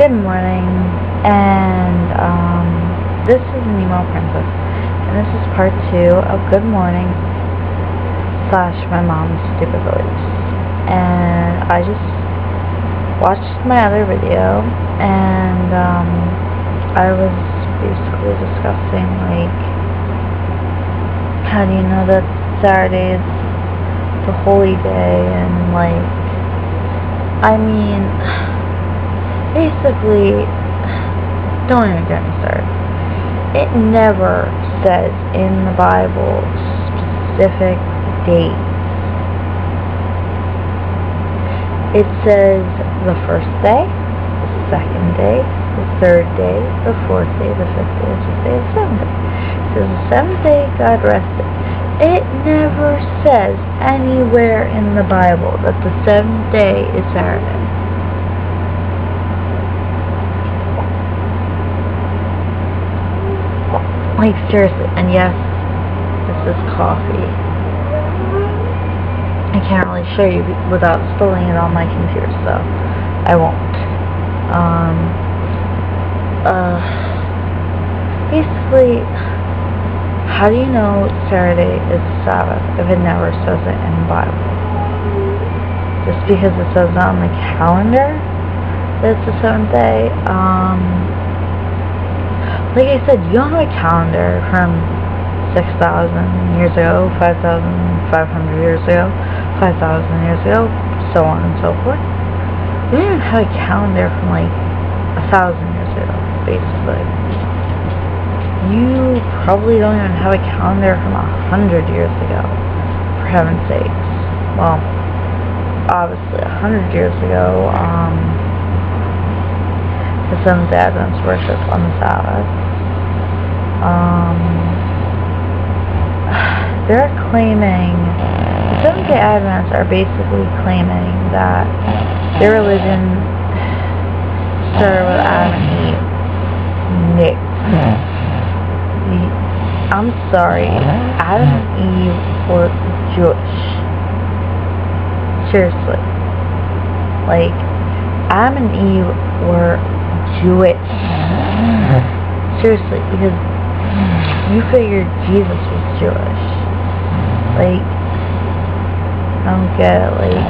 Good morning, and this is Nemo Princess, and this is part 2 of Good Morning / my mom's stupid beliefs. And I just watched my other video, and I was basically discussing, like, how do you know that Saturday is the holy day, and, like, I mean, basically, don't even get me started. It never says in the Bible specific dates. It says the first day, the second day, the third day, the fourth day, the fifth day, the sixth day, the seventh day. It says the seventh day God rested. It never says anywhere in the Bible that the seventh day is Saturday. Like, seriously. And yes, this is coffee. I can't really show you without spilling it on my computer, so I won't. Basically, how do you know Saturday is Sabbath if it never says it in the Bible? Just because it says it on the calendar that it's the seventh day? Like I said, you don't have a calendar from 6,000 years ago, 5,500 years ago, 5,000 years ago, so on and so forth. You don't even have a calendar from like 1,000 years ago, basically. You probably don't even have a calendar from 100 years ago, for heaven's sakes. Well, obviously 100 years ago, the Seventh-day Adventists worship on the Sabbath. They're claiming, the Seventh-day Adventists are basically claiming that their religion started with Adam and Eve. Nick. I'm sorry, Adam and Eve were Jewish. Seriously. Like, Adam and Eve were Jewish. Seriously, because you figured Jesus was Jewish. Like, I don't get it. Like,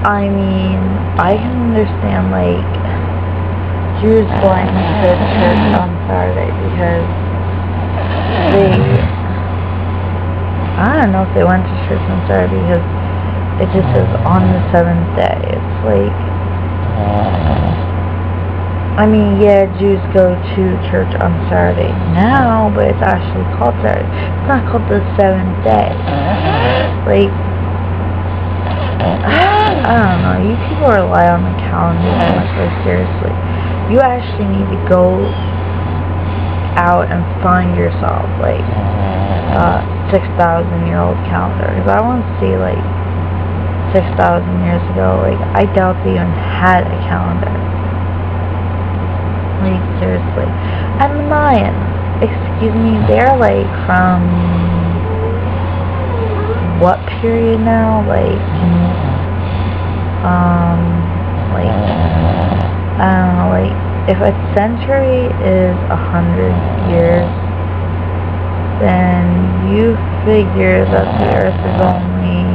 I mean, I can understand, like, Jews going to church on Saturday because I don't know if they went to church on Saturday because it just says on the seventh day. It's like, I mean, yeah, Jews go to church on Saturday now, but it's actually called Saturday. It's not called the seventh day. Like, I don't know. You people rely on the calendar so much, like, seriously. You actually need to go out and find yourself, like, 6,000-year-old calendar. Because I want to see, like, 6,000 years ago. Like, I doubt they even had a calendar. Like, seriously. And the Mayans, excuse me, they're, like, from what period now? Like, I don't know, like, if a century is 100 years, then you figure that the Earth is only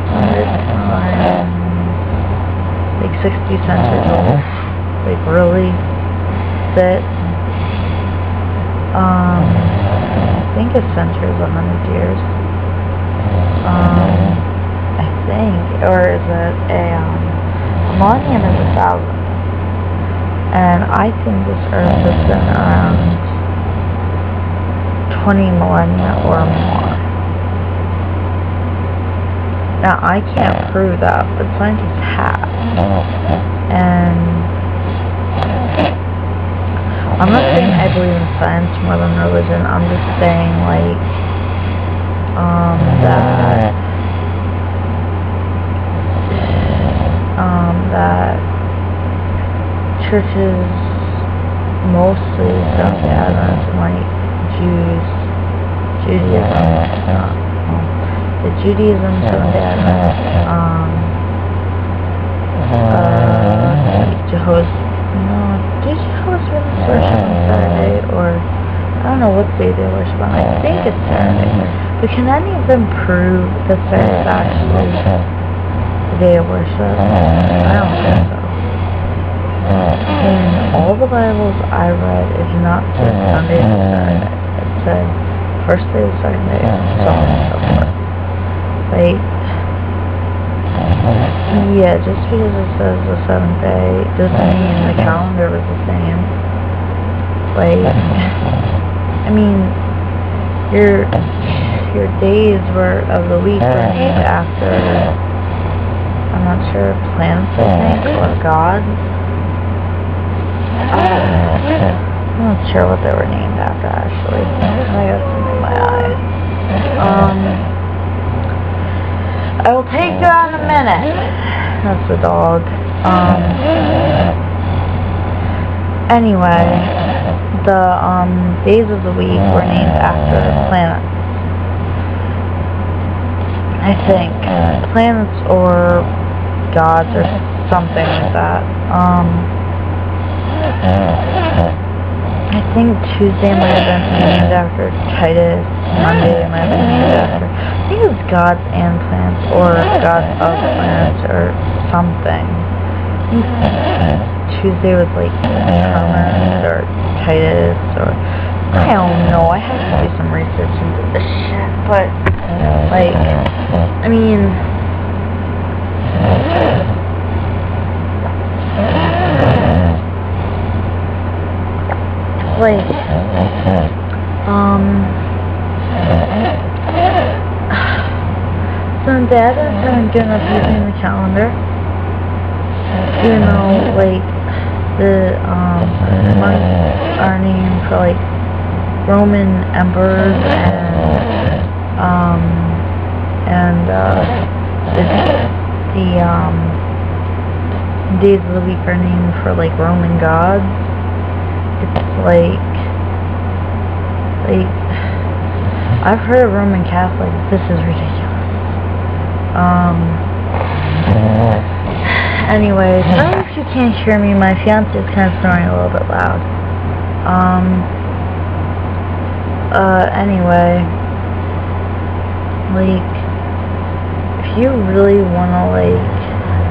100 times, like, 60 centuries old. Like, really? That, I think a century is 100 years. I think, or is it a millennium is 1,000. And I think this Earth has been around 20 millennia or more. Now, I can't prove that, but scientists have. And I'm not saying I believe in science more than religion. I'm just saying, like, that churches, mostly Seventh-day Adventists, and, like, Judaism, the Judaism, Seventh-day Adventists, But can any of them prove that there's actually a day of worship? I don't think so. In all the Bibles I read, it did not say Sunday to Saturday. It said first day to second day, so on and so forth. Like, yeah, just because it says the seventh day doesn't mean the calendar was the same. Like, I mean, your days of the week were named after, I'm not sure, planets, I think, or gods. I'm not sure what they were named after, actually. I got something in my eye. I will take that in a minute. That's the dog. Anyway, the days of the week were named after planets. I think planets or gods or something like that. I think Tuesday might have been named after Titus. Monday might have been named after, I think it was gods and planets, or gods of planets, or something. I think Tuesday was like Hermes, or Titus, or I don't know. I have to do some research into this shit, but like, I mean, like, so Dad hasn't given up using the calendar, even though, like, the, months are named for, like, Roman emperors, and the days of the week are named for, like, Roman gods. It's like, I've heard of Roman Catholics. This is ridiculous. Anyway, sorry if you can't hear me. My fiance is kind of snoring a little bit loud. Anyway, like, if you really want to, like,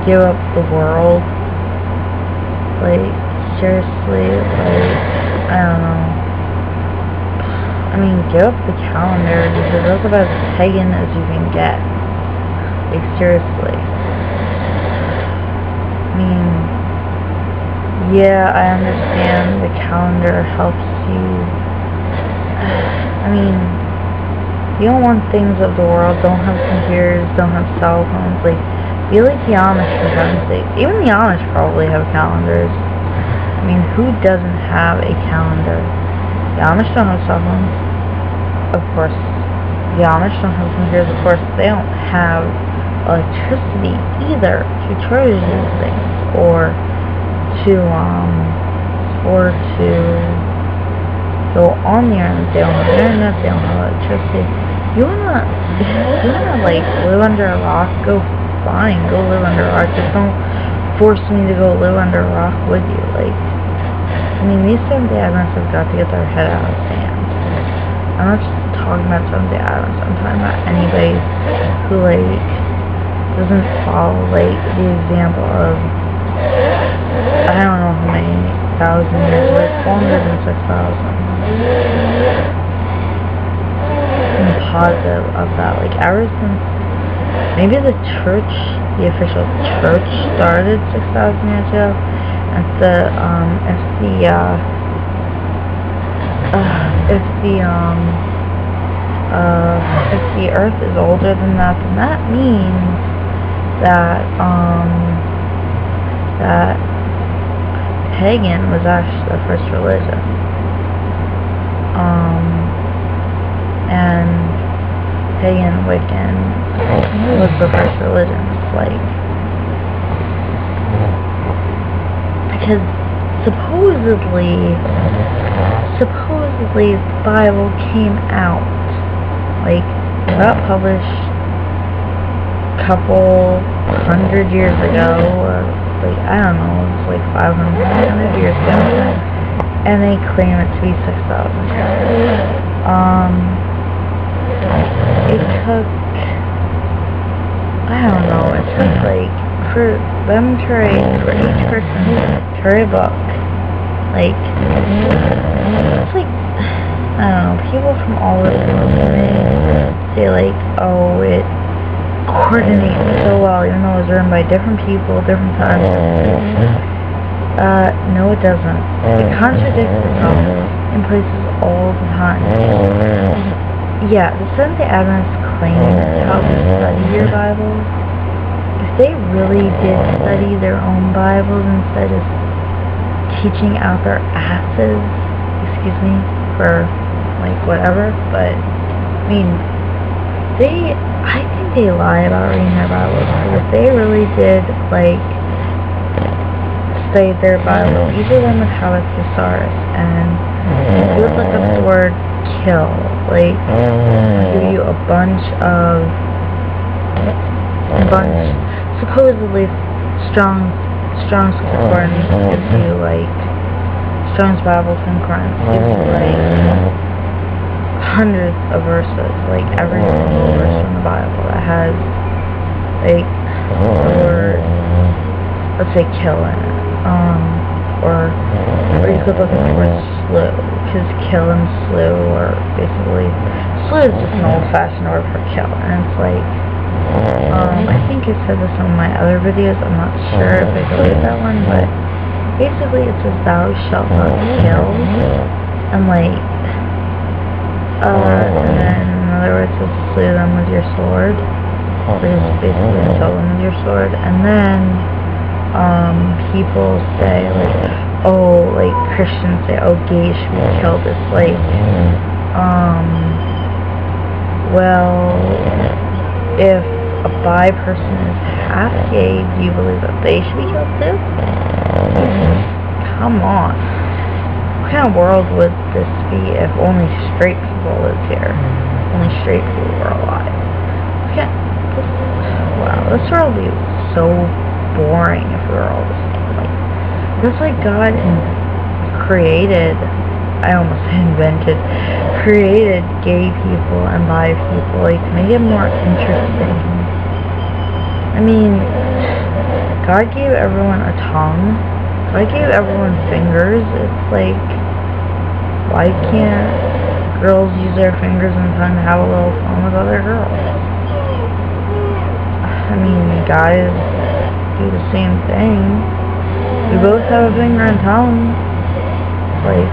give up the world, like, seriously, like, I don't know. I mean, give up the calendar, because that's about as pagan as you can get. Like, seriously. I mean, yeah, I understand the calendar helps you. I mean, you don't want things of the world, don't have computers, don't have cell phones, like, be like the Amish for heaven's sake. Even the Amish probably have calendars. I mean, who doesn't have a calendar? The Amish don't have cell phones. Of course. The Amish don't have computers. Of course, they don't have electricity either to charge these things, or to go on the internet. They don't have internet. They don't have electricity. You wanna like live under a rock? Go fine. Go live under a rock. Just don't force me to go live under a rock with you. Like, I mean, these Seventh-day Adventists have got to get their head out of the sand. I'm not just talking about Seventh-day Adventists. I'm talking about anybody who, like, doesn't follow, like, the example of, I don't know how many thousand years, but it's longer than 6,000. I'm positive of that. Like, ever since, maybe the church, the official church started 6,000 years ago, and if the earth is older than that, then that means that, that pagan was actually the first religion. And pagan Wiccan was the first religion. It's like, because supposedly the Bible came out, like, it got published a couple hundred years ago, or, like, I don't know, it was like 500 years ago, and they claim it to be 6,000 years. it took, I don't know, it took like, for them to write, for each person to write a book, like, it's like, I don't know, people from all over the world say like, oh, it coordinates so well, even though it was written by different people, different times. No it doesn't. It contradicts itself in places all the time. Yeah, the Seventh-day Adventists claim how to study your Bibles. If they really did study their own Bibles instead of teaching out their asses, excuse me, for like whatever, but I mean, I think they lie about reading their Bibles, because if they really did like study their Bible, each of them would have a thesaurus, and you would look up the word kill, like, give you a bunch, supposedly Strong's Concordance gives you, like, Strong's Bible Concordance gives you, like, hundreds of verses, like, every single verse from the Bible that has, like, the word, let's say, kill in it, or you could look at the word slew, because kill and slew are basically, slew is just an old-fashioned word for kill, and it's like, I think I said this on my other videos, I'm not sure if I deleted that one, but basically it says thou shalt not kill, and like, and then in other words it says slew them with your sword, so just basically kill them with your sword, and then, people say, like, oh, like, Christians say, oh, gays should be killed. It's like, well, if a bi person is half gay, do you believe that they should be killed too? Come on. What kind of world would this be if only straight people lived here? Only straight people were alive. Wow, this world would be so boring if we were all the same. Like, that's like God created gay people and bi people, like, to make it more interesting. I mean, God gave everyone a tongue. God gave everyone fingers. It's like, why can't girls use their fingers and tongue to have a little fun with other girls? I mean, guys do the same thing. We both have a finger and tongue. Like,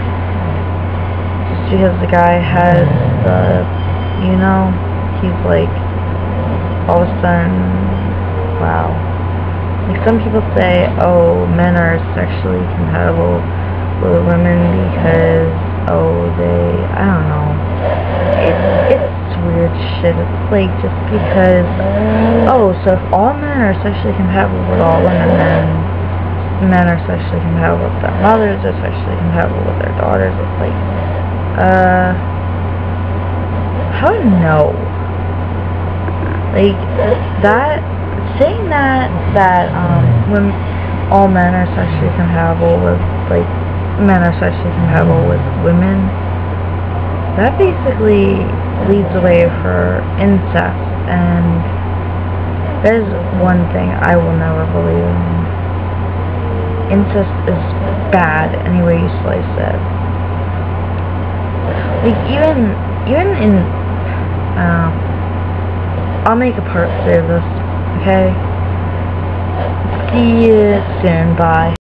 just because the guy has the, you know, he's like, all of a sudden, wow. Like, some people say, oh, men are sexually compatible with women because, oh, I don't know. It's weird shit. It's like, just because, oh, so if all men are sexually compatible with all women, then men are sexually compatible with their mothers, or sexually compatible with their daughters. It's like, how do you know? Like, saying that when all men are sexually compatible with, like, men are sexually compatible with women, that basically leads the way for incest, and that is one thing I will never believe in. Incest is bad any way you slice it. Like, even in, I'll make a part 3 of this, okay? See you soon, bye.